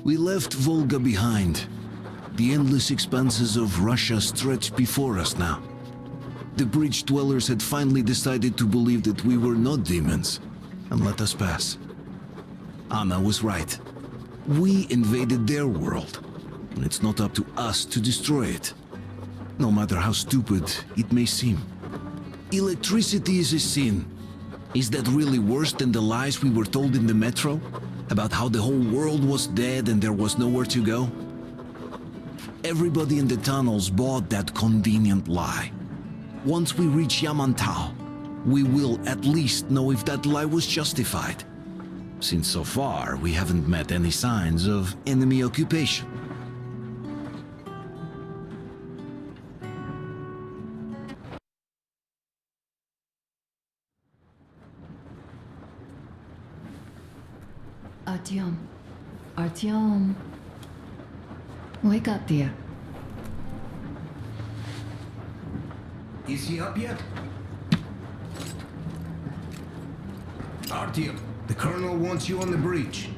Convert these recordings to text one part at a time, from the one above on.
We left Volga behind. The endless expanses of Russia stretched before us now. The bridge dwellers had finally decided to believe that we were not demons and let us pass. Anna was right. We invaded their world, and it's not up to us to destroy it, no matter how stupid it may seem. Electricity is a sin. Is that really worse than the lies we were told in the metro? About how the whole world was dead and there was nowhere to go? Everybody in the tunnels bought that convenient lie. Once we reach Yamantau, we will at least know if that lie was justified. Since so far, we haven't met any signs of enemy occupation. Artyom. Artyom. Wake up, dear. Is he up yet? Artyom, the Colonel wants you on the breach.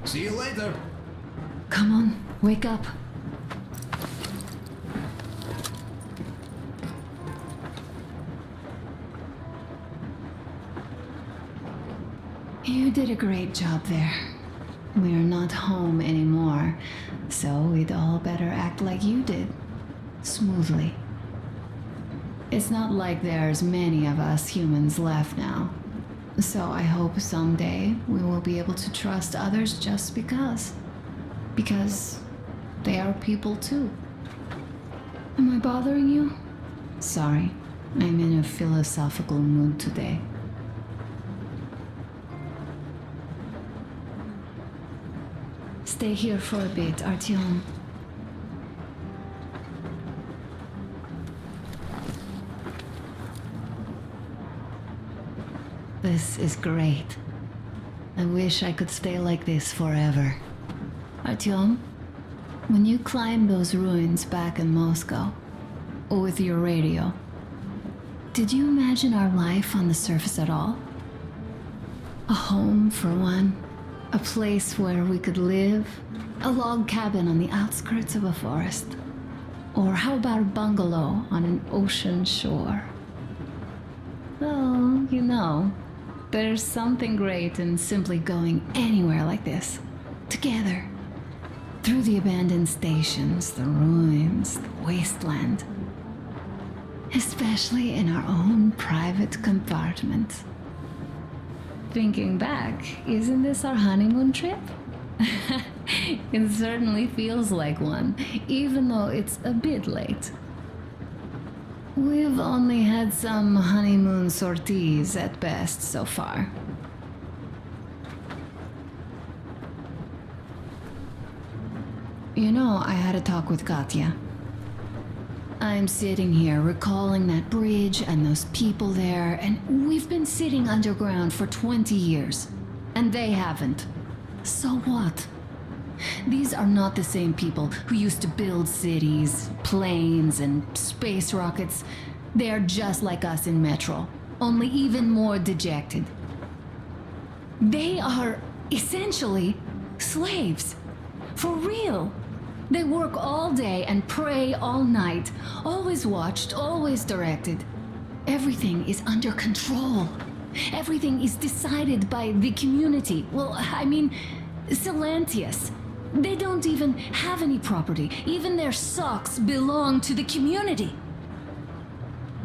See you later. Come on, wake up. You did a great job there. We're not home anymore, so we'd all better act like you did. Smoothly. It's not like there's many of us humans left now. So I hope someday we will be able to trust others just because. Because they are people too. Am I bothering you? Sorry, I'm in a philosophical mood today. Stay here for a bit, Artyom. This is great. I wish I could stay like this forever. Artyom, when you climbed those ruins back in Moscow, with your radio, did you imagine our life on the surface at all? A home for one, a place where we could live, a log cabin on the outskirts of a forest, or how about a bungalow on an ocean shore? Well, you know, there's something great in simply going anywhere like this, together, through the abandoned stations, the ruins, the wasteland, especially in our own private compartment. Thinking back, isn't this our honeymoon trip? It certainly feels like one, even though it's a bit late. We've only had some honeymoon sorties at best so far. You know, I had a talk with Katya. I'm sitting here recalling that bridge and those people there, and we've been sitting underground for 20 years, and they haven't. So what? These are not the same people who used to build cities, planes, and space rockets. They're just like us in Metro, only even more dejected. They are essentially slaves. For real. They work all day and pray all night, always watched, always directed. Everything is under control. Everything is decided by the community. Well, I mean, Silantius. They don't even have any property. Even their socks belong to the community.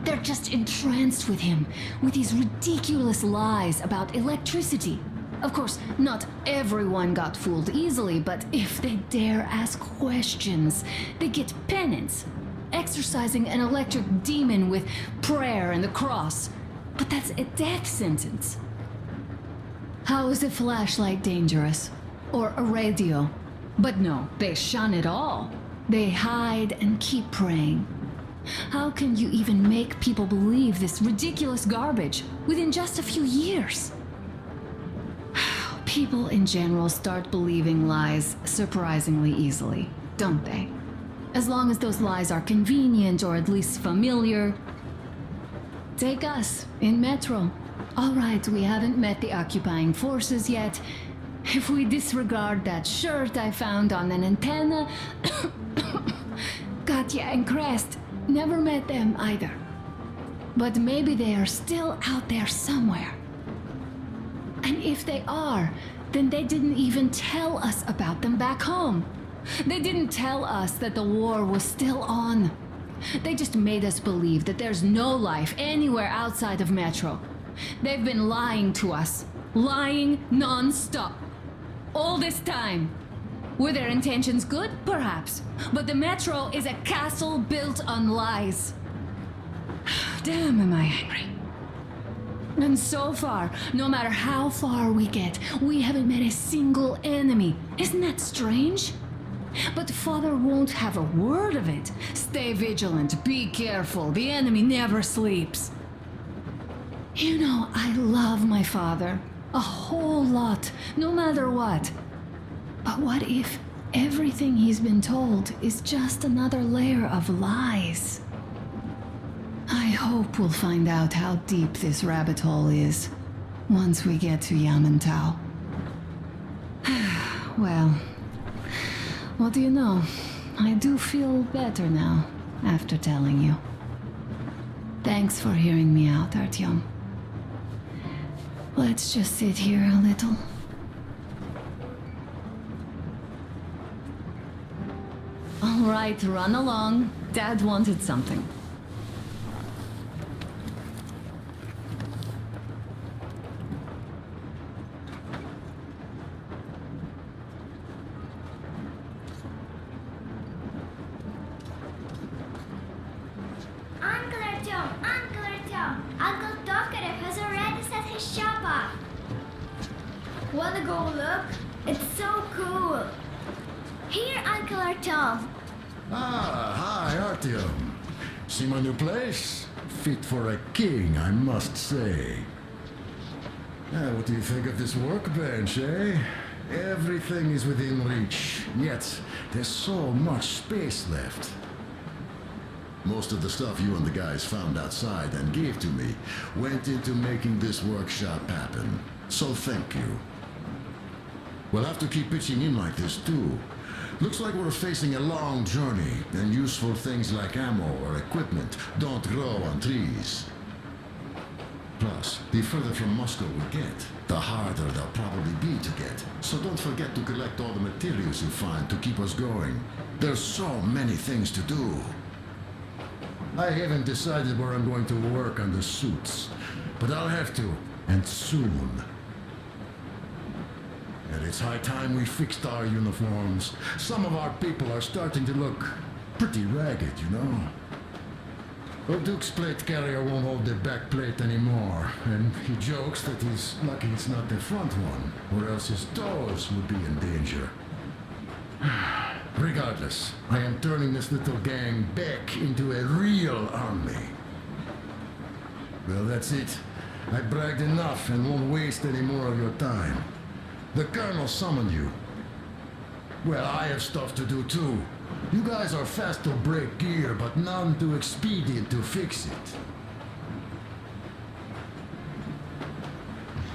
They're just entranced with him, with these ridiculous lies about electricity. Of course, not everyone got fooled easily, but if they dare ask questions, they get penance, exorcising an electric demon with prayer and the cross. But that's a death sentence. How is a flashlight dangerous? Or a radio? But no, they shun it all. They hide and keep praying. How can you even make people believe this ridiculous garbage within just a few years? People in general start believing lies surprisingly easily, don't they? As long as those lies are convenient or at least familiar. Take us, in Metro. All right, we haven't met the occupying forces yet, If we disregard that shirt I found on an antenna, Katya and Crest never met them either. But maybe they are still out there somewhere. And if they are, then they didn't even tell us about them back home. They didn't tell us that the war was still on. They just made us believe that there's no life anywhere outside of Metro. They've been lying to us. Lying non-stop. All this time. Were their intentions good? Perhaps. But the Metro is a castle built on lies. Damn, am I angry. And so far, no matter how far we get, we haven't met a single enemy. Isn't that strange? But Father won't have a word of it. Stay vigilant, be careful, the enemy never sleeps. You know, I love my father. A whole lot, no matter what. But what if everything he's been told is just another layer of lies? I hope we'll find out how deep this rabbit hole is once we get to Yamantau. Well, what do you know? I do feel better now after telling you. Thanks for hearing me out, Artyom. Let's just sit here a little. All right, run along. Dad wanted something. Uncle Tokarev has already set his shop up. Wanna go look? It's so cool. Here, Uncle Artyom. Ah, hi, Artyom. See my new place? Fit for a king, I must say. What do you think of this workbench, eh? Everything is within reach, yet there's so much space left. Most of the stuff you and the guys found outside and gave to me went into making this workshop happen. So thank you. We'll have to keep pitching in like this too. Looks like we're facing a long journey, and useful things like ammo or equipment don't grow on trees. Plus, the further from Moscow we get, the harder they'll probably be to get. So don't forget to collect all the materials you find to keep us going. There's so many things to do. I haven't decided where I'm going to work on the suits, but I'll have to, and soon. And it's high time we fixed our uniforms. Some of our people are starting to look pretty ragged, you know. Duke's plate carrier won't hold the back plate anymore, and he jokes that he's lucky it's not the front one, or else his toes would be in danger. Regardless, I am turning this little gang back into a real army. Well, that's it. I bragged enough and won't waste any more of your time. The Colonel summoned you. Well, I have stuff to do too. You guys are fast to break gear, but none too expedient to fix it.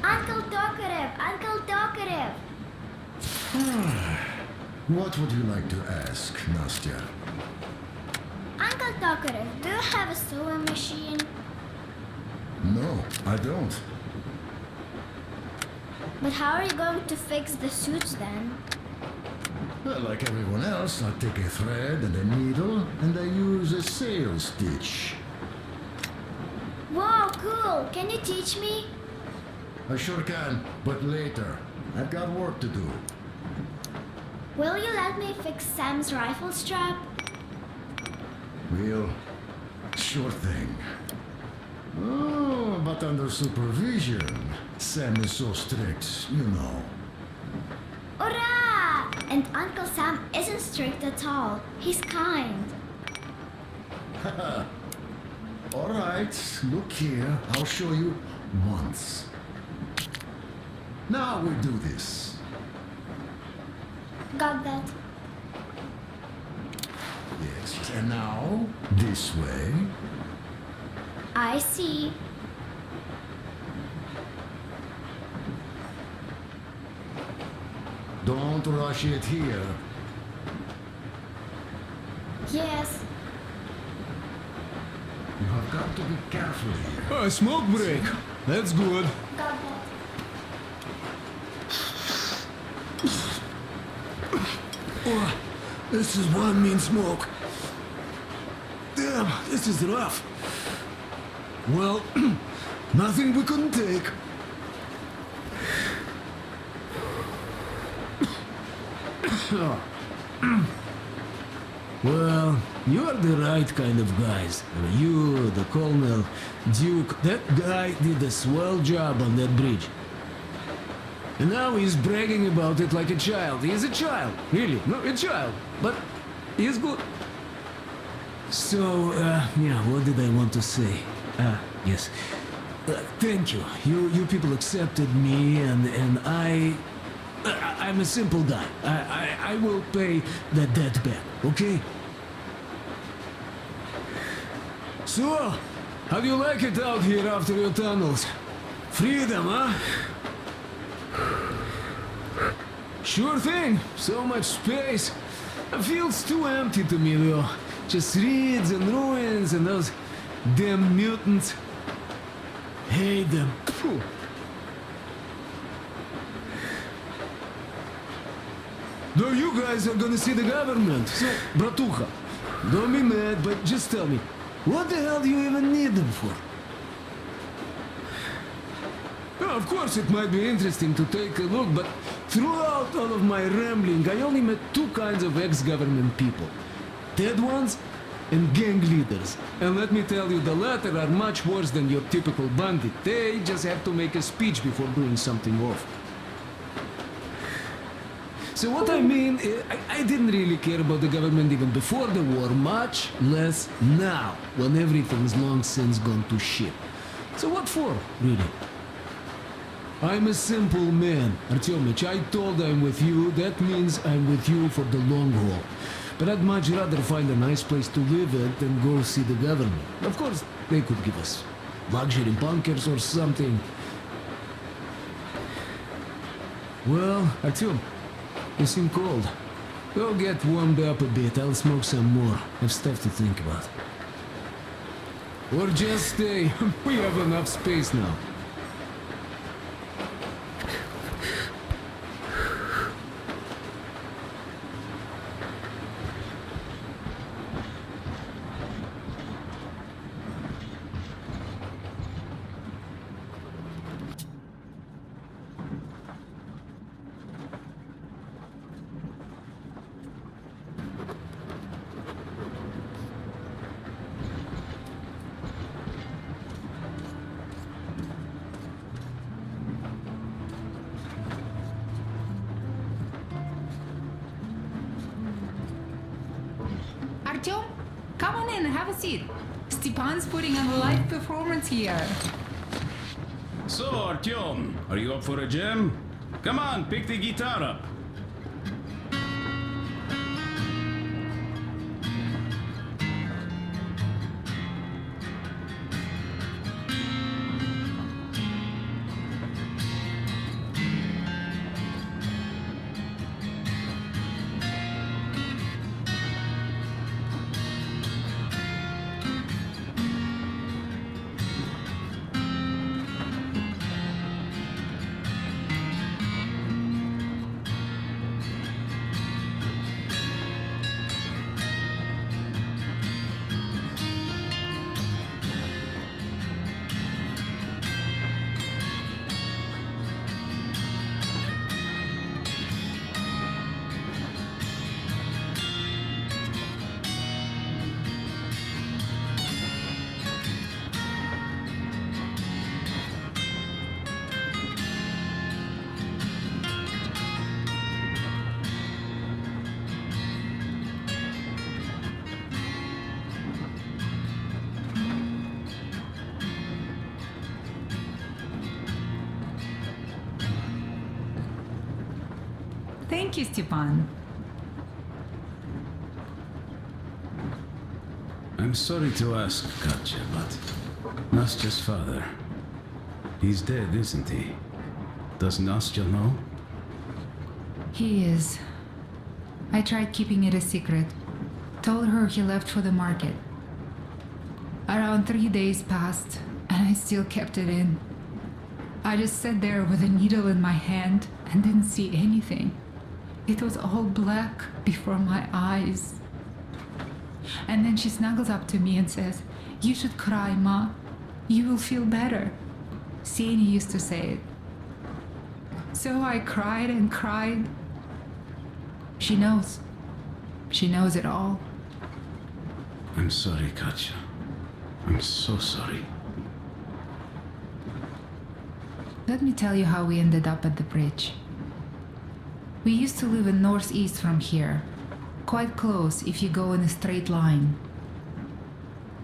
Uncle Tokarev! Uncle Tokarev! What would you like to ask, Nastya? Uncle Tokarev, do you have a sewing machine? No, I don't. But how are you going to fix the suits then? Well, like everyone else, I take a thread and a needle, and I use a sail stitch. Wow, cool! Can you teach me? I sure can, but later. I've got work to do. Will you let me fix Sam's rifle strap? Well, sure thing. Oh, but under supervision. Sam is so strict, you know. Hurrah! And Uncle Sam isn't strict at all. He's kind. All right, look here. I'll show you once. Now we do this. Got that. Yes, and now this way. I see. Don't rush it here. Yes. You have got to be careful here. A smoke break. That's good. Got that. Oh, this is one mean smoke. Damn, this is rough. Well, nothing we couldn't take. Well, you're the right kind of guys. I mean, you, the Colonel, Duke, that guy did a swell job on that bridge. And now he's bragging about it like a child. He is a child, really, no, a child. But he's good. So, yeah, what did I want to say? Yes. Thank you. You people accepted me, and I'm a simple guy. I will pay that debt back, okay? So, how do you like it out here after your tunnels? Freedom, huh? Sure thing. So much space. It feels too empty to me, though. Just reeds and ruins and those damn mutants. Hate them. Phew. Though you guys are gonna see the government. So, Bratuха, don't be mad, but just tell me, what the hell do you even need them for? Well, of course, it might be interesting to take a look, but throughout all of my rambling, I only met two kinds of ex-government people. Dead ones and gang leaders. And let me tell you, the latter are much worse than your typical bandit. They just have to make a speech before doing something off. So what I mean, I didn't really care about the government even before the war, much less now, when everything's long since gone to shit. So what for, really? I'm a simple man, Artyomich. I told I'm with you, that means I'm with you for the long haul. But I'd much rather find a nice place to live at than go see the government. Of course, they could give us luxury bunkers or something. Well, Artyom, you seem cold. Go get warmed up a bit, I'll smoke some more. I've stuff to think about. Or just stay. We have enough space now. Artyom, come on in, have a seat. Stepan's putting on a live performance here. So, Artyom, are you up for a jam? Come on, pick the guitar up. Thank you, Stepan. I'm sorry to ask, Katya, but Nastya's father, he's dead, isn't he? Does Nastya know? He is. I tried keeping it a secret. Told her he left for the market. Around 3 days passed, and I still kept it in. I just sat there with a needle in my hand and didn't see anything. It was all black before my eyes. And then she snuggles up to me and says, "You should cry, Ma. You will feel better." Sieni used to say it. So I cried and cried. She knows. She knows it all. I'm sorry, Katya. I'm so sorry. Let me tell you how we ended up at the bridge. We used to live in northeast from here, quite close if you go in a straight line.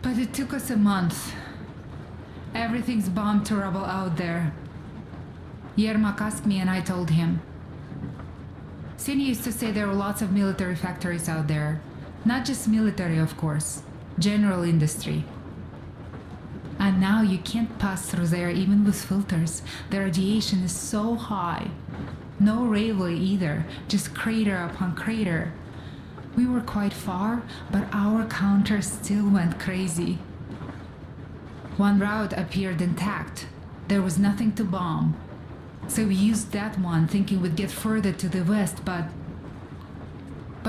But it took us a month. Everything's bombed to rubble out there. Yermak asked me and I told him. Sieni used to say there were lots of military factories out there. Not just military, of course. General industry. And now you can't pass through there even with filters. The radiation is so high. No railway either, just crater upon crater. We were quite far, but our counter still went crazy. One route appeared intact. There was nothing to bomb. So we used that one, thinking we'd get further to the west, but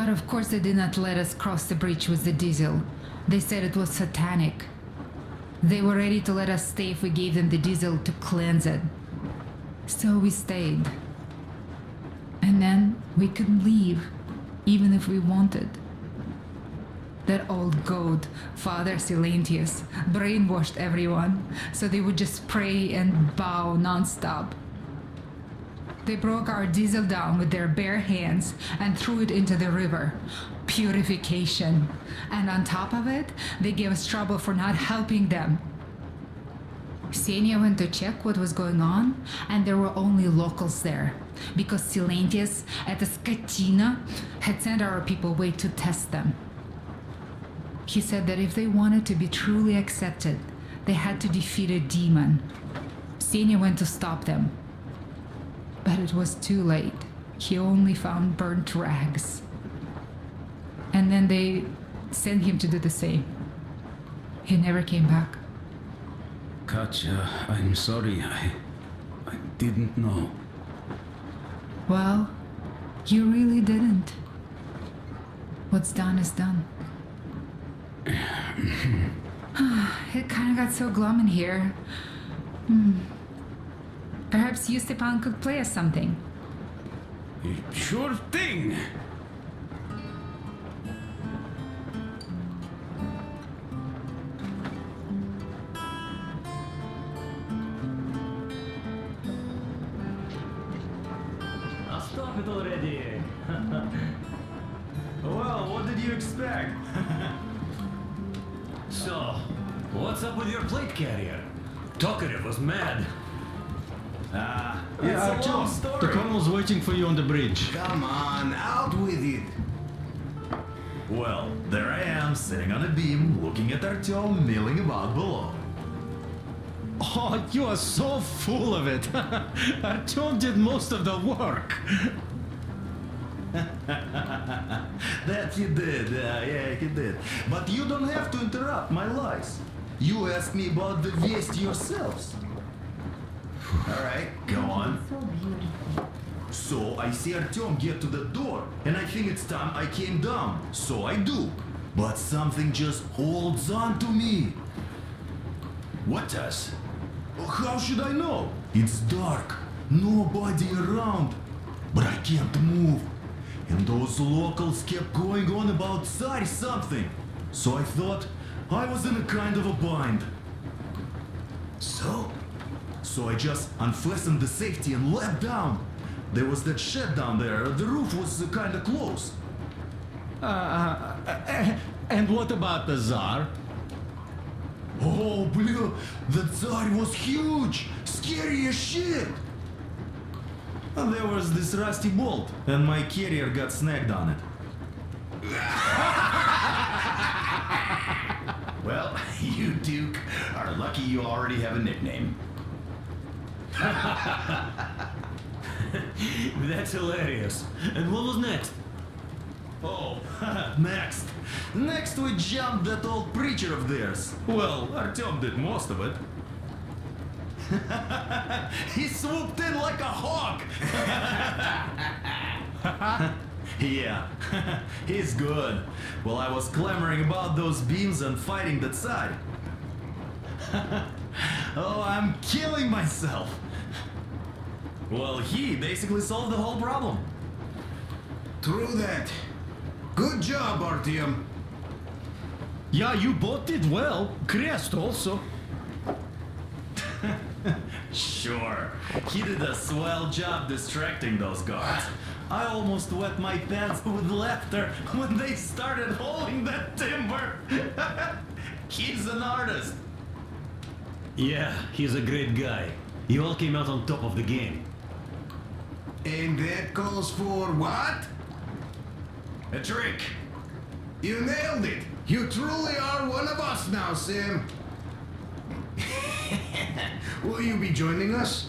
of course they did not let us cross the bridge with the diesel. They said it was satanic. They were ready to let us stay if we gave them the diesel to cleanse it. So we stayed. And then we couldn't leave, even if we wanted. That old goat, Father Silentius, brainwashed everyone, so they would just pray and bow non-stop. They broke our diesel down with their bare hands and threw it into the river. Purification. And on top of it, they gave us trouble for not helping them. Ksenia went to check what was going on, and there were only locals there, because Silentius at the Skatina had sent our people away to test them. He said that if they wanted to be truly accepted, they had to defeat a demon. Ksenia went to stop them. But it was too late. He only found burnt rags. And then they sent him to do the same. He never came back. Katya, I'm sorry. I didn't know. Well, you really didn't. What's done is done. It kind of got so glum in here. Perhaps you, Stepan, could play us something. Sure thing. I'll stop it already. Well, what did you expect? So, what's up with your plate carrier? Tokarev was mad. Yeah, It's a long Artyom, story. the colonel's waiting for you on the bridge. Come on, out with it. Well, there I am, sitting on a beam, looking at Artyom milling about below. Oh, you are so full of it. Artyom did most of the work. That he did, yeah, he did. But you don't have to interrupt my lies. You asked me about the Vest yourselves. All right, Go on. So beautiful. So I see Artyom get to the door, and I think it's time I came down. So I do. But something just holds on to me. What does? How should I know? It's dark, nobody around. But I can't move. And those locals kept going on about Tsar something. So I thought I was in a kind of a bind. So I just unfastened the safety and leapt down. There was that shed down there. The roof was kind of close. And what about the Tsar? Oh, blue, the Tsar was huge, scary as shit. And there was this rusty bolt, and my carrier got snagged on it. well, you Duke are lucky you already have a nickname. That's hilarious. And what was next? Oh, next. Next we jumped that old preacher of theirs. Well, Artyom did most of it. He swooped in like a hawk. Yeah, he's good. While I was clamoring about those beams and fighting that side. Oh, I'm killing myself. Well, he basically solved the whole problem. True that. Good job, Artyom. Yeah, you both did well. Crest also. Sure, he did a swell job distracting those guards. I almost wet my pants with laughter when they started hauling that timber. He's an artist. Yeah, he's a great guy. You all came out on top of the game. And that calls for what? A trick. You nailed it. You truly are one of us now, Sam. Will you be joining us?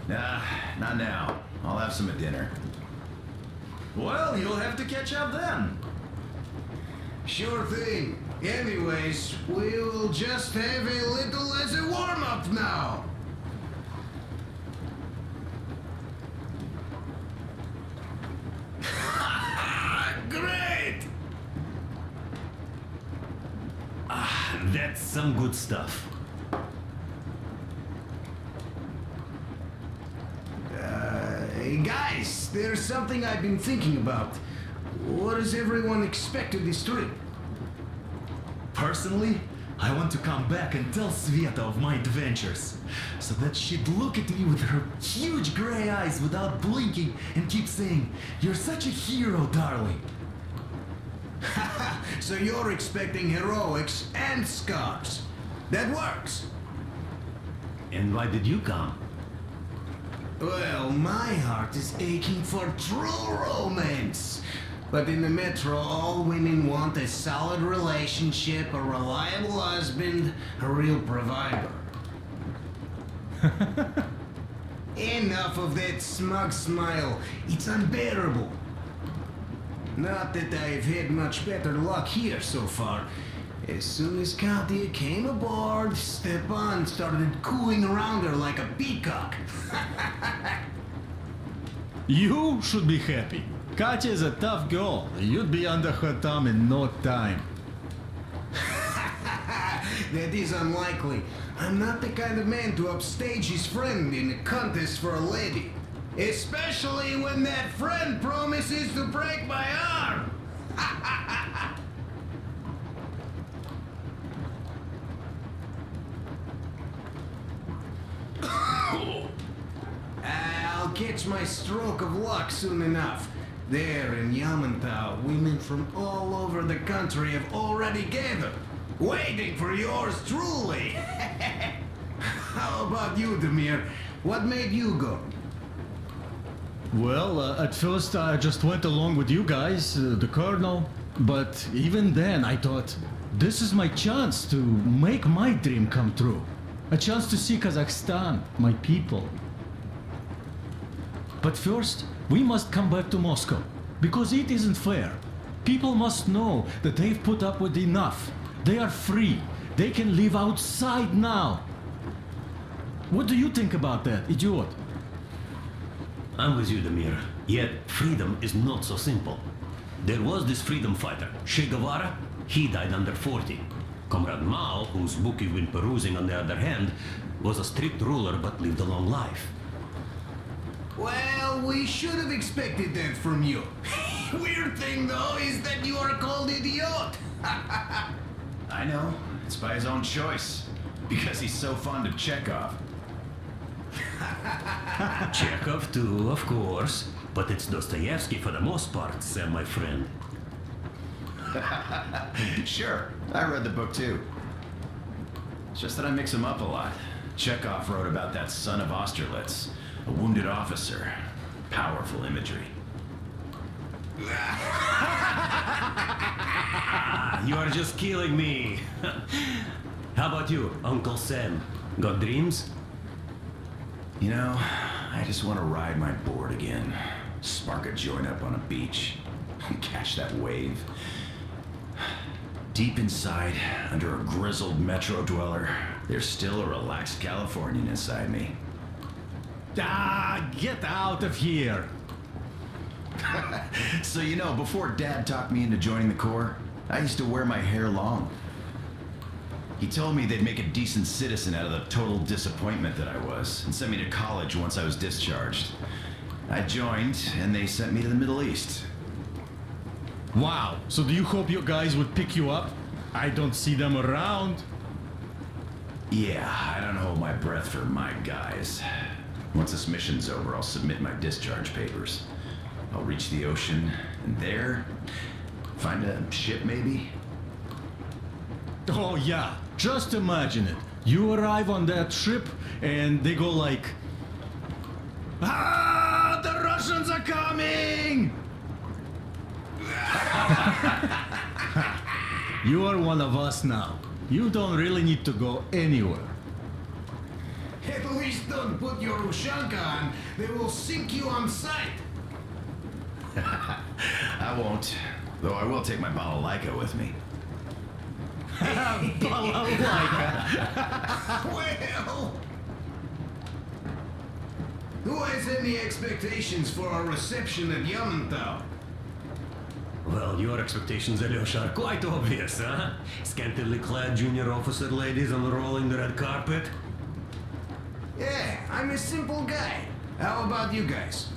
Nah, not now. I'll have some at dinner. Well, you'll have to catch up then. Sure thing. Anyways, we will just have a little as a warm-up now. Great! That's some good stuff. Hey guys, there's something I've been thinking about. What does everyone expect of this trip? Personally, I want to come back and tell Sveta of my adventures, so that she'd look at me with her huge gray eyes without blinking and keep saying, "You're such a hero, darling." So you're expecting heroics and scars. That works. And why did you come? Well, my heart is aching for true romance. But in the metro, all women want a solid relationship, a reliable husband, a real provider. Enough of that smug smile. It's unbearable. Not that I've had much better luck here so far. As soon as Katya came aboard, Stepan started cooing around her like a peacock. You should be happy. Katya is a tough girl. You'd be under her thumb in no time. That is unlikely. I'm not the kind of man to upstage his friend in a contest for a lady. Especially when that friend promises to break my arm. I'll catch my stroke of luck soon enough. There in Yamantau, women from all over the country have already gathered, waiting for yours truly. How about you, Demir? What made you go? Well, at first I just went along with you guys, the colonel. But even then I thought, this is my chance to make my dream come true. A chance to see Kazakhstan, my people. But first, we must come back to Moscow, because it isn't fair. People must know that they've put up with enough. They are free. They can live outside now. What do you think about that, idiot? I'm with you, Demir. Yet, freedom is not so simple. There was this freedom fighter, Che Guevara. He died under 40. Comrade Mao, whose book you've been perusing on the other hand, was a strict ruler but lived a long life. Well, we should have expected that from you. Weird thing, though, is that you are called idiot. I know. It's by his own choice. Because he's so fond of Chekhov. Chekhov too, of course. But it's Dostoevsky for the most part, Sam, my friend. Sure, I read the book too. It's just that I mix them up a lot. Chekhov wrote about that son of Austerlitz, a wounded officer. Powerful imagery. You are just killing me. How about you, Uncle Sam? Got dreams? You know, I just want to ride my board again. Spark a joint up on a beach. Catch that wave. Deep inside, under a grizzled metro dweller, there's still a relaxed Californian inside me. Ah, get out of here! So you know, before Dad talked me into joining the Corps, I used to wear my hair long. He told me they'd make a decent citizen out of the total disappointment that I was, and sent me to college once I was discharged. I joined, and they sent me to the Middle East. Wow, so do you hope your guys would pick you up? I don't see them around. Yeah, I don't hold my breath for my guys. Once this mission's over, I'll submit my discharge papers. I'll reach the ocean, and there, find a ship maybe? Oh yeah, just imagine it. You arrive on that ship, and they go like... Ah, the Russians are coming! You are one of us now. You don't really need to go anywhere. At least don't put your Ushanka on. They will sink you on sight. I won't, though I will take my balalaika with me. Well, who has any expectations for our reception at Yamantau? Well, your expectations, Alyosha, are quite obvious, huh? Scantily clad junior officer ladies unrolling the red carpet. Yeah, I'm a simple guy. How about you guys?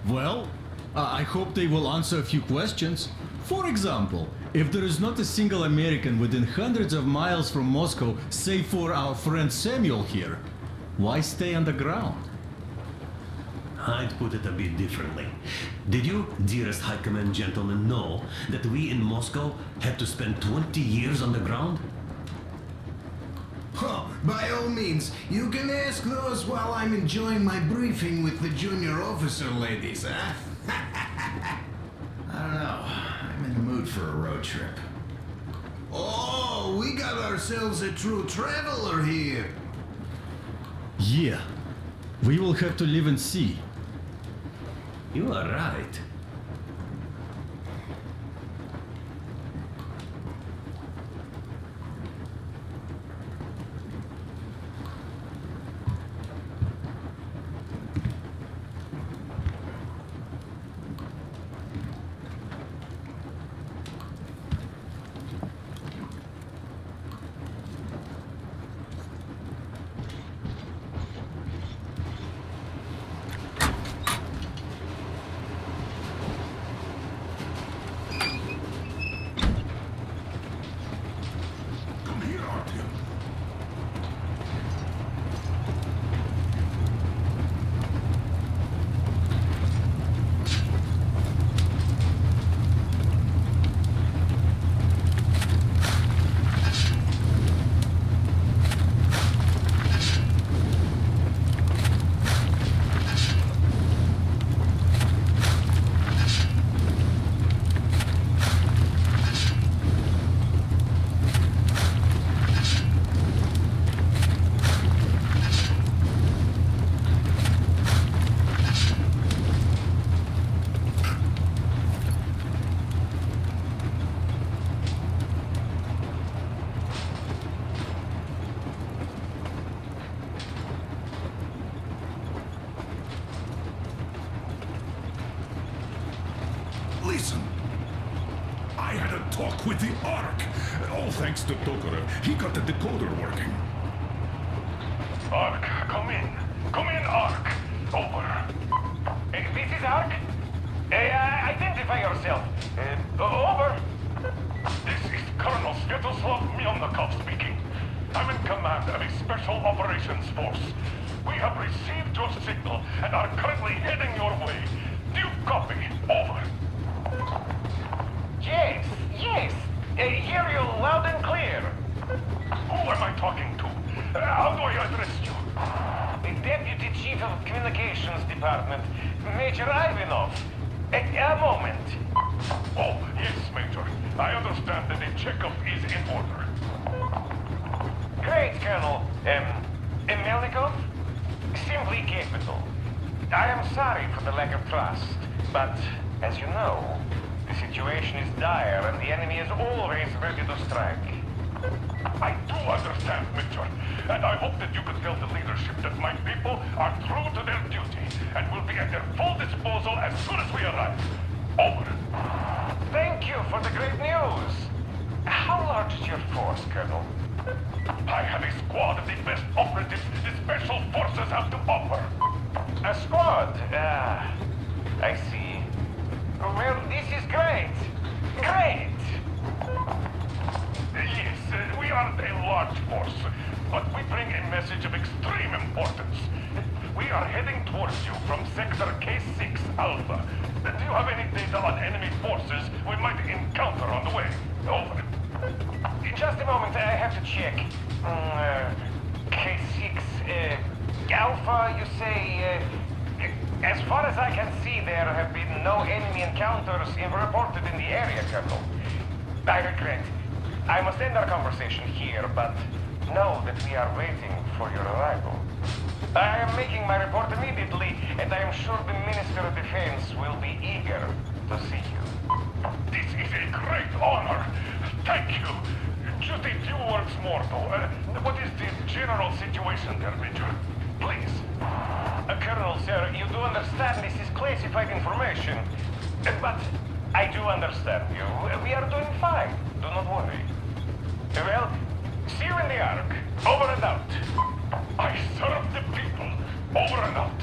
Well, I hope they will answer a few questions. For example, if there is not a single American within hundreds of miles from Moscow, save for our friend Samuel here, why stay underground? I'd put it a bit differently. Did you, dearest High Command gentlemen, know that we in Moscow had to spend 20 years underground? Oh, by all means, you can ask those while I'm enjoying my briefing with the junior officer ladies, huh? I don't know. I'm in the mood for a road trip. Oh, we got ourselves a true traveler here. Yeah, we will have to live and see. You are right. Listen, I had a talk with the Ark. All thanks to Tokarev. He got the decoder working. Ark, come in. Come in, Ark. Over. This is Ark? Identify yourself. Over. This is Colonel Sviatoslav Melnikov speaking. I'm in command of a special operations force. We have received your signal and are currently heading your way. Do you copy? Over. Yes. Hear you loud and clear. Who am I talking to? How do I address you? The Deputy Chief of Communications Department, Major Ivanov. A moment. Oh, yes, Major. I understand that the checkup is in order. Great, Colonel. Melnikov? Simply capital. I am sorry for the lack of trust, but as you know, the situation is dire and the enemy is always ready to strike. I do understand, Major, and I hope that you can tell the leadership that my people are true to their duty and will be at their full disposal as soon as we arrive. Over. Thank you for the great news. How large is your force, Colonel? I have a squad of the best operatives the Special Forces have to offer. A squad? I see. Well, this is great. Great! Yes, we aren't a large force, but we bring a message of extreme importance. We are heading towards you from Sector K6 Alpha. Do you have any data on enemy forces we might encounter on the way? Over. In just a moment, I have to check. K6, Alpha, you say, as far as I can see, there have been no enemy encounters reported in the area, Colonel. I regret. I must end our conversation here, but know that we are waiting for your arrival. I am making my report immediately, and I am sure the Minister of Defense will be eager to see you. This is a great honor. Thank you. Just a few words more, though. What is the general situation there, Major? Please. Colonel, sir, you do understand this is classified information. But I do understand you. We are doing fine. Do not worry. Well, see you in the Ark. Over and out. I serve the people. Over and out.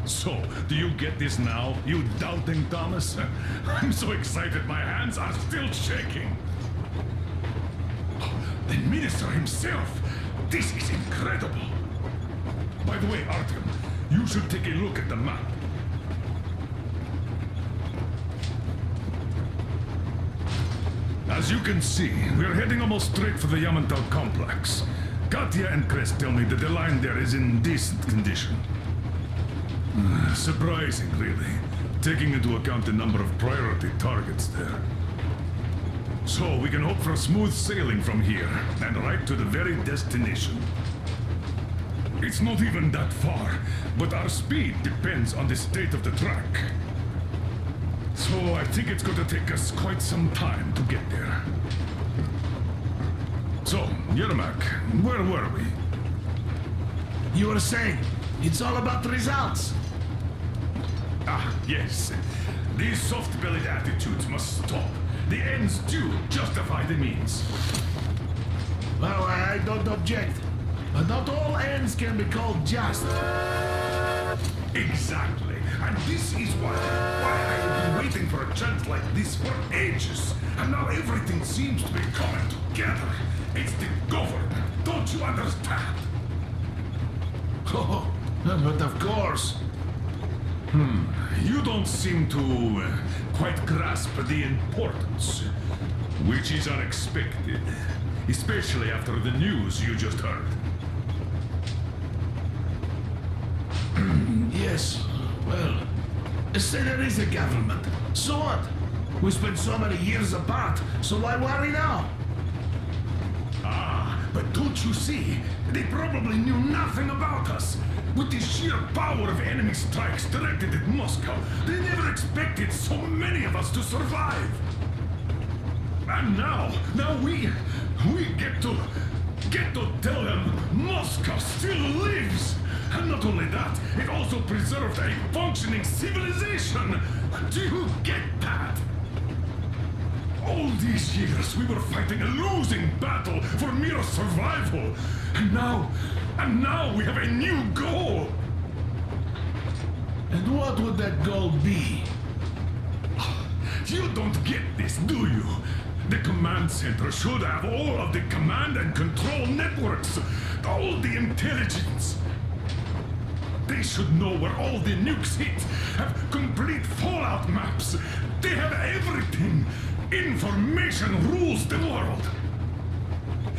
So, do you get this now, you doubting Thomas? I'm so excited my hands are still shaking. The Minister himself! This is incredible! By the way, Artyom, you should take a look at the map. As you can see, we're heading almost straight for the Yamantau complex. Katya and Crest tell me that the line there is in decent condition. Surprising, really, taking into account the number of priority targets there. So we can hope for smooth sailing from here, and right to the very destination. It's not even that far, but our speed depends on the state of the track. So I think it's going to take us quite some time to get there. So, Yermak, where were we? You were saying, it's all about the results. Ah, yes. These soft-bellied attitudes must stop. The ends do justify the means. Well, I don't object. But not all ends can be called just. Exactly. And this is why I have been waiting for a chance like this for ages. And now everything seems to be coming together. It's the government. Don't you understand? Oh, but of course. You don't seem to quite grasp the importance, which is unexpected, especially after the news you just heard. Yes, well, say there is a government. So what? We spent so many years apart, so why worry now? Ah, but don't you see? They probably knew nothing about us. With the sheer power of enemy strikes directed at Moscow, they never expected so many of us to survive. And now we get to tell them Moscow still lives. And not only that, it also preserved a functioning civilization. Do you get that? All these years we were fighting a losing battle for mere survival. And now we have a new goal. And what would that goal be? You don't get this, do you? The command center should have all of the command and control networks, all the intelligence. They should know where all the nukes hit, have complete fallout maps. They have everything. Information rules the world.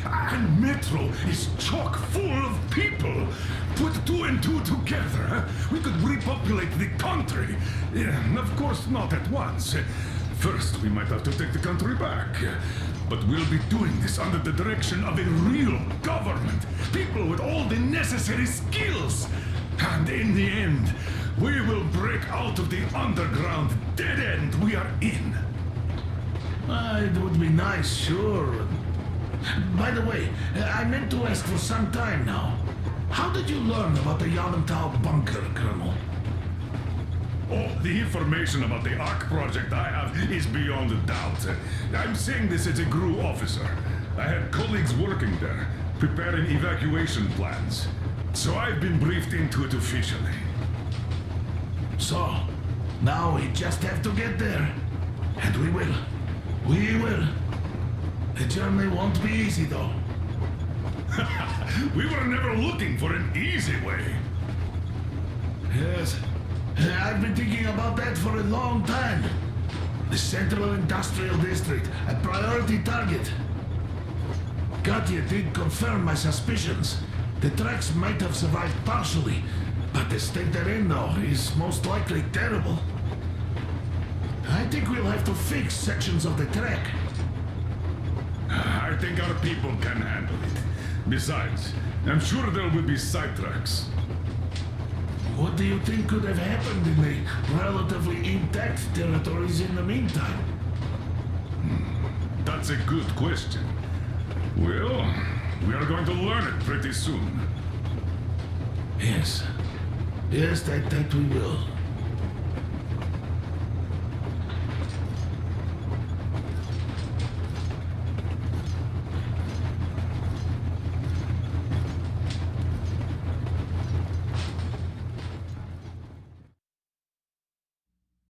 And Metro is chock full of people. Put two and two together, we could repopulate the country. Of course, not at once. First, we might have to take the country back. But we'll be doing this under the direction of a real government. People with all the necessary skills. And in the end, we will break out of the underground dead end we are in. It would be nice, sure. By the way, I meant to ask for some time now. How did you learn about the Yamantau bunker, Colonel? Oh, the information about the Ark project I have is beyond a doubt. I'm saying this as a GRU officer. I had colleagues working there, preparing evacuation plans. So I've been briefed into it officially. So, now we just have to get there. And we will. We will. The journey won't be easy, though. We were never looking for an easy way. Yes. I've been thinking about that for a long time. The Central Industrial District, a priority target. Katya did confirm my suspicions. The tracks might have survived partially, but the state they're in now is most likely terrible. I think we'll have to fix sections of the track. I think our people can handle it. Besides, I'm sure there will be sidetracks. What do you think could have happened in the relatively intact territories in the meantime? That's a good question. Well, we are going to learn it pretty soon. Yes. Yes, that we will.